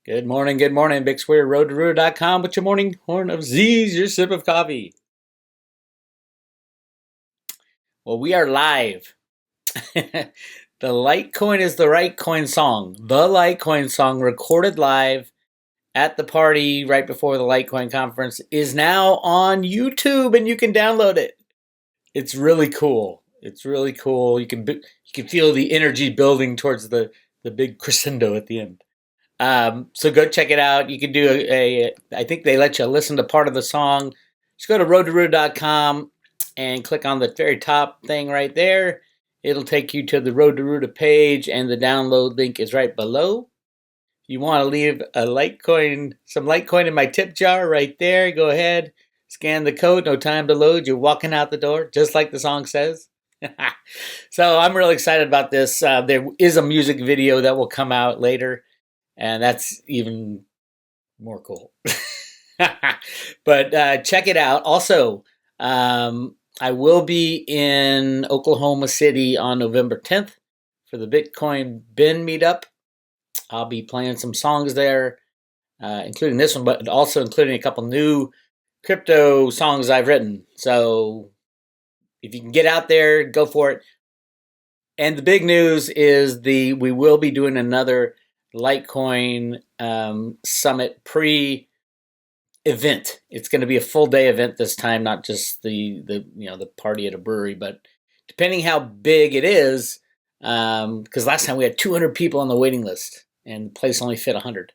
Good morning, Big Square, road2ruler.com with your morning horn of Z's, your sip of coffee. Well, we are live. The Litecoin is the right coin song. The Litecoin song recorded live at the party right before the Litecoin conference is now on YouTube and you can download it. It's really cool. It's really cool. You can feel the energy building towards the big crescendo at the end. So go check it out. You can do I think they let you listen to part of the song. Just go to road2ruler.com and click on the very top thing right there. It'll take you to the Road to Ruta page, and the download link is right below. You want to leave some Litecoin in my tip jar right there. Go ahead, scan the code. No time to load. You're walking out the door, just like the song says. So I'm really excited about this. There is a music video that will come out later, and that's even more cool. But check it out. Also, I will be in Oklahoma City on November 10th for the Bitcoin Bin meetup. I'll be playing some songs there, including this one, but also including a couple new crypto songs I've written. So if you can get out there, go for it. And the big news is we will be doing another Litecoin Summit event. It's going to be a full day event this time, not just the party at a brewery, but depending how big it is, because last time we had 200 people on the waiting list and the place only fit 100.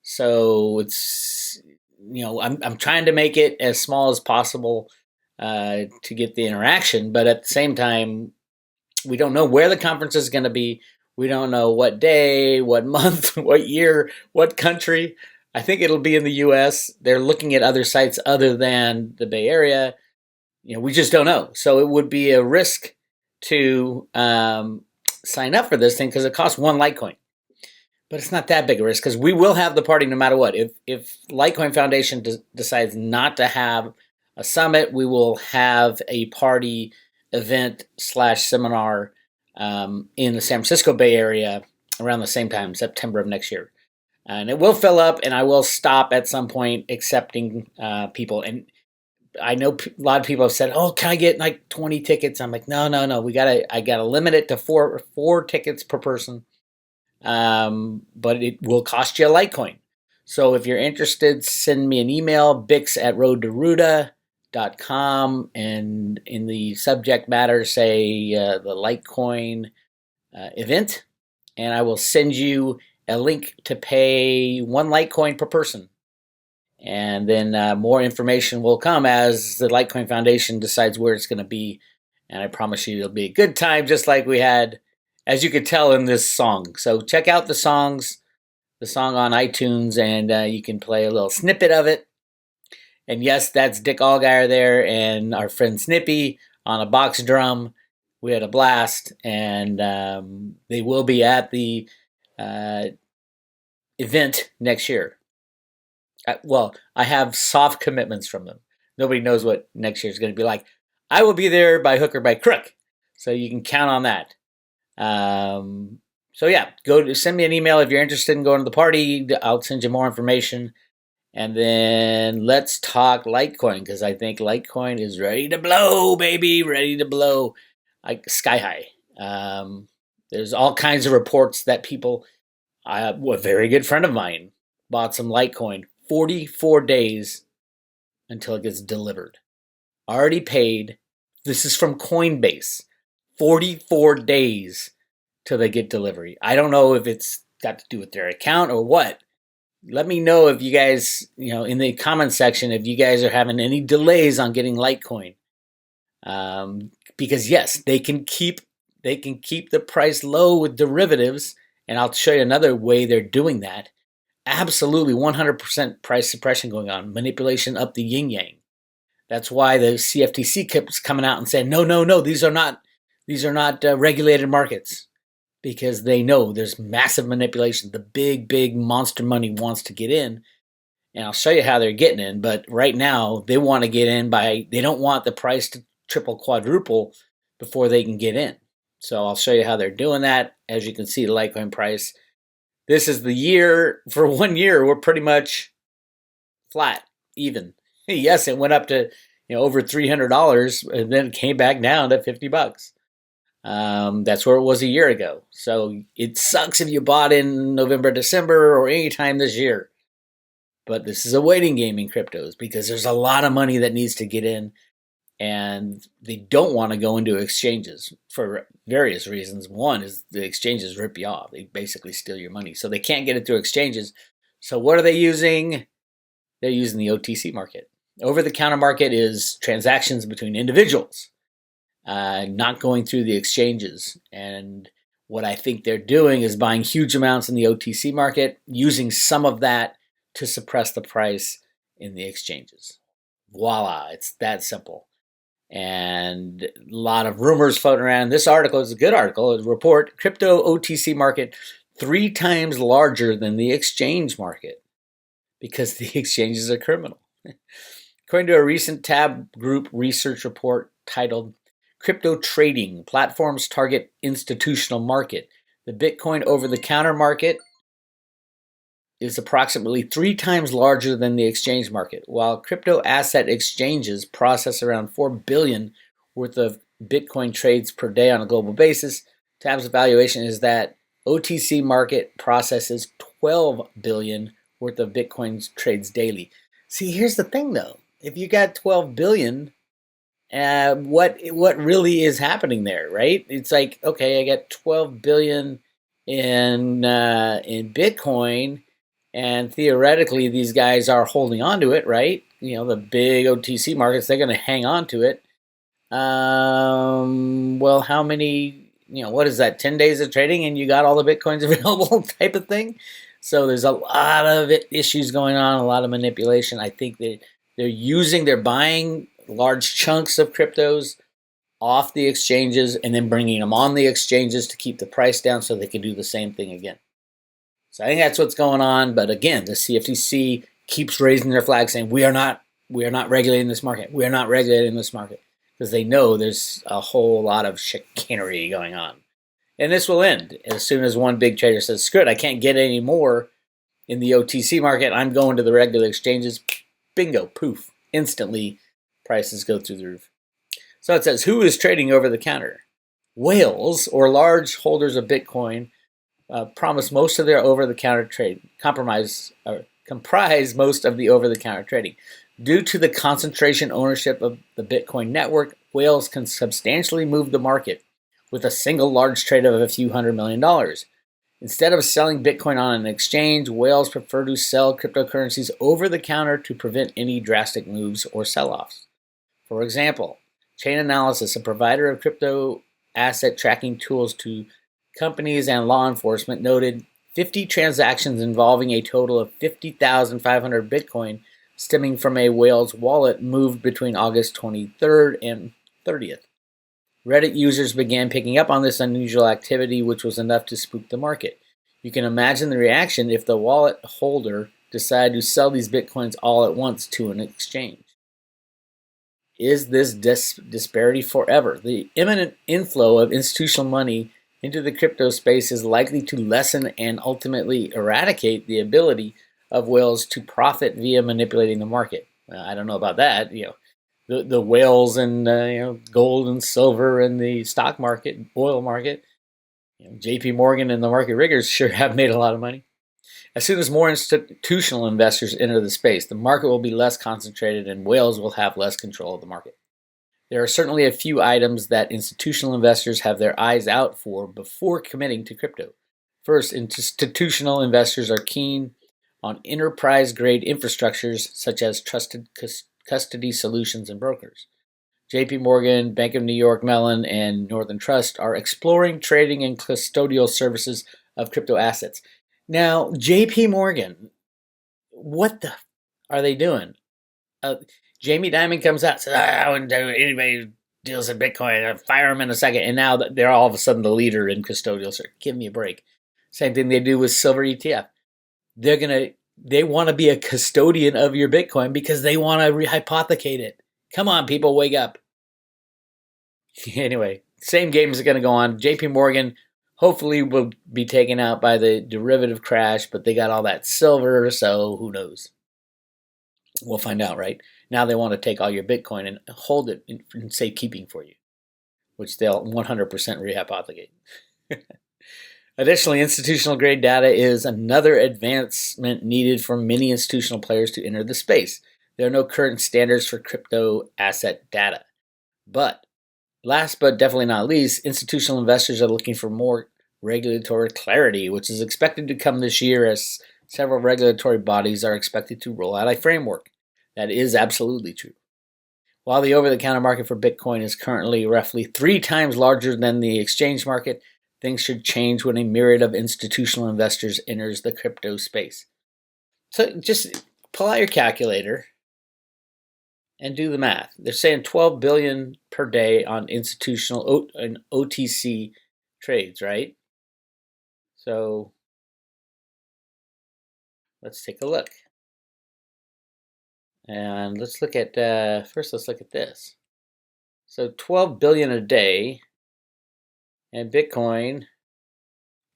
So it's I'm trying to make it as small as possible to get the interaction, but at the same time, we don't know where the conference is going to be. We don't know what day, what month, what year, what country. I think it'll be in the U.S. They're looking at other sites other than the Bay Area. We just don't know. So it would be a risk to sign up for this thing because it costs one Litecoin. But it's not that big a risk because we will have the party no matter what. If Litecoin Foundation decides not to have a summit, we will have a party event / seminar in the San Francisco Bay Area around the same time, September of next year. And it will fill up, and I will stop at some point accepting people. And I know a lot of people have said, "Oh, can I get like 20 tickets?" I'm like, "No. I gotta limit it to four tickets per person." But it will cost you a Litecoin. So if you're interested, send me an email, bix@road2ruta.com, and in the subject matter, say the Litecoin event, and I will send you a link to pay one Litecoin per person. And then more information will come as the Litecoin Foundation decides where it's going to be. And I promise you it'll be a good time, just like we had, as you could tell in this song. So check out the song on iTunes, and you can play a little snippet of it. And yes, that's Dick Allgaier there and our friend Snippy on a box drum. We had a blast, and they will be at the event next year. I have soft commitments from them. Nobody knows what next year is going to be like. I will be there by hook or by crook, so you can count on that. So yeah, send me an email if you're interested in going to the party. I'll send you more information. And then let's talk Litecoin, because I think Litecoin is ready to blow, baby, ready to blow like sky high. There's all kinds of reports that people, a very good friend of mine bought some Litecoin, 44 days until it gets delivered. Already paid. This is from Coinbase. 44 days till they get delivery. I don't know if it's got to do with their account or what. Let me know if you guys, in the comment section, if you guys are having any delays on getting Litecoin. Because yes, they can keep the price low with derivatives, and I'll show you another way they're doing that. Absolutely 100% price suppression going on, manipulation up the yin yang. That's why the CFTC keeps coming out and saying, no, these are not regulated markets, because they know there's massive manipulation. The big monster money wants to get in, and I'll show you how they're getting in. But right now, they want to get in they don't want the price to triple, quadruple before they can get in. So I'll show you how they're doing that. As you can see, the Litecoin price, this is the year, for 1 year, we're pretty much flat, even. Yes, it went up to over $300 and then it came back down to $50. That's where it was a year ago. So it sucks if you bought in November, December, or any time this year. But this is a waiting game in cryptos because there's a lot of money that needs to get in, and they don't want to go into exchanges for various reasons. One is the exchanges rip you off. They basically steal your money. So they can't get it through exchanges. So what are they using? They're using the OTC market. Over-the-counter market is transactions between individuals, not going through the exchanges. And what I think they're doing is buying huge amounts in the OTC market, using some of that to suppress the price in the exchanges. Voila, it's that simple. And a lot of rumors floating around. This article is a good article. It's a report, crypto OTC market 3 times larger than the exchange market because the exchanges are criminal. According to a recent Tab Group research report titled Crypto Trading, Platforms Target Institutional Market, the Bitcoin over-the-counter market is approximately 3 times larger than the exchange market. While crypto asset exchanges process around 4 billion worth of Bitcoin trades per day on a global basis, Tab's evaluation is that OTC market processes 12 billion worth of Bitcoin trades daily. See, here's the thing though. If you got 12 billion, what really is happening there, right? It's like, okay, I got 12 billion in Bitcoin, and theoretically these guys are holding on to it, right? The big OTC markets, they're going to hang on to it. Well, how many, what is that, 10 days of trading and you got all the Bitcoins available type of thing? So there's a lot of issues going on, a lot of manipulation. I think that they're buying large chunks of cryptos off the exchanges and then bringing them on the exchanges to keep the price down so they can do the same thing again. So I think that's what's going on. But again, the CFTC keeps raising their flag saying, we are not regulating this market. We are not regulating this market, because they know there's a whole lot of chicanery going on. And this will end as soon as one big trader says, screw it, I can't get any more in the OTC market. I'm going to the regular exchanges. Bingo, poof, instantly prices go through the roof. So it says, who is trading over the counter? Whales, or large holders of Bitcoin, promise most of their over-the-counter trade, comprise most of the over-the-counter trading. Due to the concentration ownership of the Bitcoin network, whales can substantially move the market with a single large trade of a few $100 million. Instead of selling Bitcoin on an exchange, whales prefer to sell cryptocurrencies over the counter to prevent any drastic moves or sell-offs. For example, Chainalysis, a provider of crypto asset tracking tools to companies and law enforcement, noted 50 transactions involving a total of 50,500 Bitcoin stemming from a whale's wallet moved between August 23rd and 30th. Reddit users began picking up on this unusual activity, which was enough to spook the market. You can imagine the reaction if the wallet holder decided to sell these Bitcoins all at once to an exchange. Is this disparity forever? The imminent inflow of institutional money into the crypto space is likely to lessen and ultimately eradicate the ability of whales to profit via manipulating the market. I don't know about that. The whales and gold and silver and the stock market, oil market, JP Morgan and the market riggers sure have made a lot of money. As soon as more institutional investors enter the space, the market will be less concentrated and whales will have less control of the market. There are certainly a few items that institutional investors have their eyes out for before committing to crypto. First, institutional investors are keen on enterprise-grade infrastructures such as trusted custody solutions and brokers. JP Morgan, Bank of New York Mellon, and Northern Trust are exploring trading and custodial services of crypto assets. Now, JP Morgan, what the are they doing? Jamie Dimon comes out and says, I wouldn't do anybody who deals in Bitcoin. I'll fire him in a second. And now they're all of a sudden the leader in custodial services. Give me a break. Same thing they do with silver ETF. They want to be a custodian of your Bitcoin because they want to rehypothecate it. Come on, people, wake up. Anyway, same game is going to go on. JP Morgan hopefully will be taken out by the derivative crash, but they got all that silver, so who knows? We'll find out, right? Now they want to take all your Bitcoin and hold it in safekeeping for you, which they'll 100% rehypothecate. Additionally, institutional grade data is another advancement needed for many institutional players to enter the space. There are no current standards for crypto asset data. But last but definitely not least, institutional investors are looking for more regulatory clarity, which is expected to come this year as several regulatory bodies are expected to roll out a framework. That is absolutely true. While the over-the-counter market for Bitcoin is currently roughly 3 times larger than the exchange market, things should change when a myriad of institutional investors enters the crypto space. So just pull out your calculator and do the math. They're saying 12 billion per day on institutional and OTC trades, right? So let's take a look. And let's look at first let's look at this. So 12 billion a day, and Bitcoin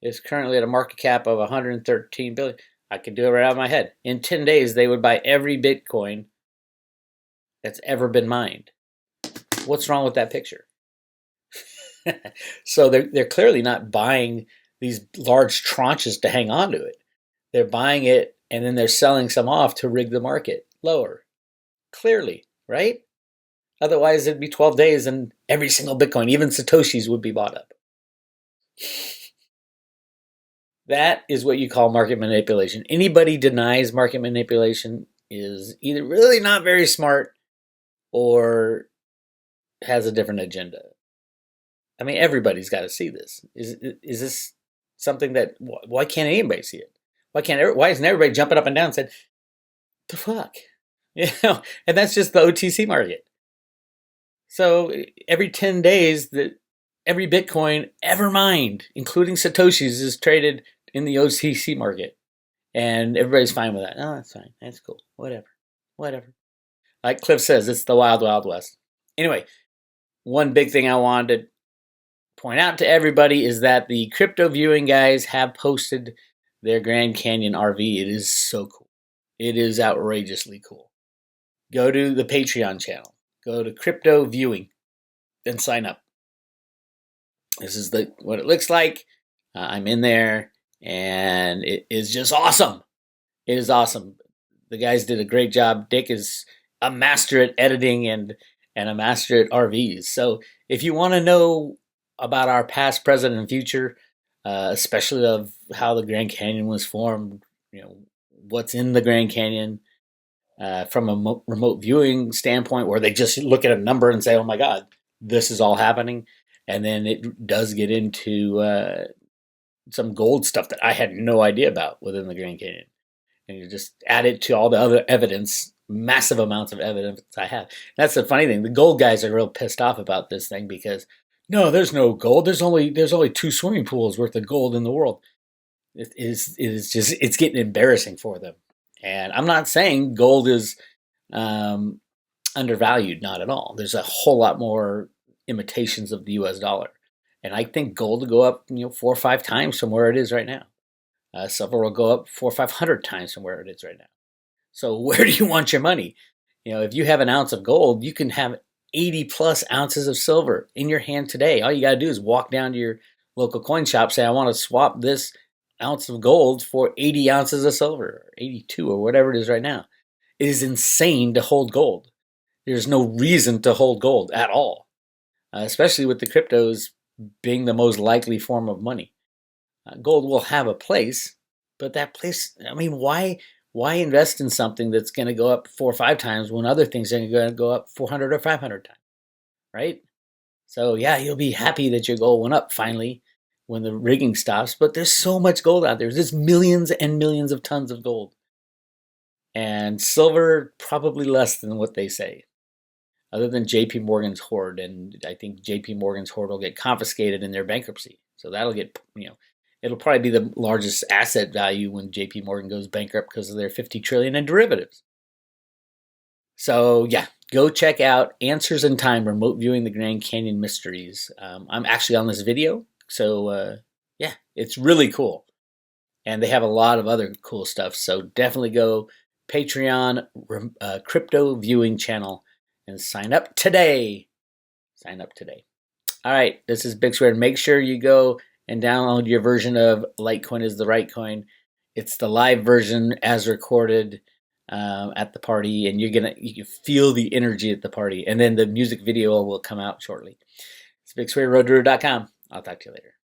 is currently at a market cap of 113 billion. I could do it right out of my head. In 10 days, they would buy every Bitcoin that's ever been mined. What's wrong with that picture? So they're clearly not buying these large tranches to hang on to it. They're buying it and then they're selling some off to rig the market lower. Clearly, right? Otherwise, it'd be 12 days and every single Bitcoin, even Satoshis, would be bought up. That is what you call market manipulation. Anybody denies market manipulation is either really not very smart or has a different agenda. I mean, everybody's got to see this. Is this something that, why can't anybody see it? Why isn't everybody jumping up and down and said, the fuck? And that's just the OTC market. So every 10 days, every Bitcoin ever mined, including Satoshis, is traded in the OTC market. And everybody's fine with that. Oh, that's fine. That's cool. Whatever. Like Cliff says, it's the wild, wild west. Anyway, one big thing I wanted to point out to everybody is that the crypto viewing guys have posted their Grand Canyon RV. It is so cool. It is outrageously cool. Go to the Patreon channel. Go to crypto viewing. Then sign up. This is what it looks like. I'm in there, and it is just awesome. It is awesome. The guys did a great job. Dick is a master at editing and a master at RVs. So if you want to know about our past, present, and future, especially of how the Grand Canyon was formed, what's in the Grand Canyon, from a remote viewing standpoint, where they just look at a number and say, "Oh my God, this is all happening," and then it does get into some gold stuff that I had no idea about within the Grand Canyon, and you just add it to all the other evidence, massive amounts of evidence I have. That's the funny thing. The gold guys are real pissed off about this thing because no, there's no gold. There's only 2 swimming pools worth of gold in the world. It's getting embarrassing for them. And I'm not saying gold is undervalued, not at all. There's a whole lot more imitations of the U.S. dollar, and I think gold will go up, 4 or 5 times from where it is right now. Silver will go up 400 or 500 times from where it is right now. So where do you want your money? If you have an ounce of gold, you can have 80 plus ounces of silver in your hand today. All you got to do is walk down to your local coin shop, say, I want to swap this ounce of gold for 80 ounces of silver, or 82 or whatever it is right now. It is insane to hold gold. There's no reason to hold gold at all, especially with the cryptos being the most likely form of money. Gold will have a place, but that place, I mean, why invest in something that's going to go up 4 or 5 times when other things are going to go up 400 or 500 times, right? So yeah, you'll be happy that your gold went up finally when the rigging stops, but there's so much gold out there. There's millions and millions of tons of gold. And silver, probably less than what they say, other than JP Morgan's hoard. And I think JP Morgan's hoard will get confiscated in their bankruptcy. So that'll get, it'll probably be the largest asset value when JP Morgan goes bankrupt because of their $50 trillion in derivatives. So yeah, go check out Answers in Time, Remote Viewing the Grand Canyon Mysteries. I'm actually on this video, so Yeah, it's really cool. And they have a lot of other cool stuff. So definitely go Patreon crypto viewing channel and sign up today. Sign up today. All right, this is Big Square. Make sure you go and download your version of Litecoin is the right coin. It's the live version as recorded at the party, and you can feel the energy at the party. And then the music video will come out shortly. It's BigSquareRoadRunner.com. I'll talk to you later.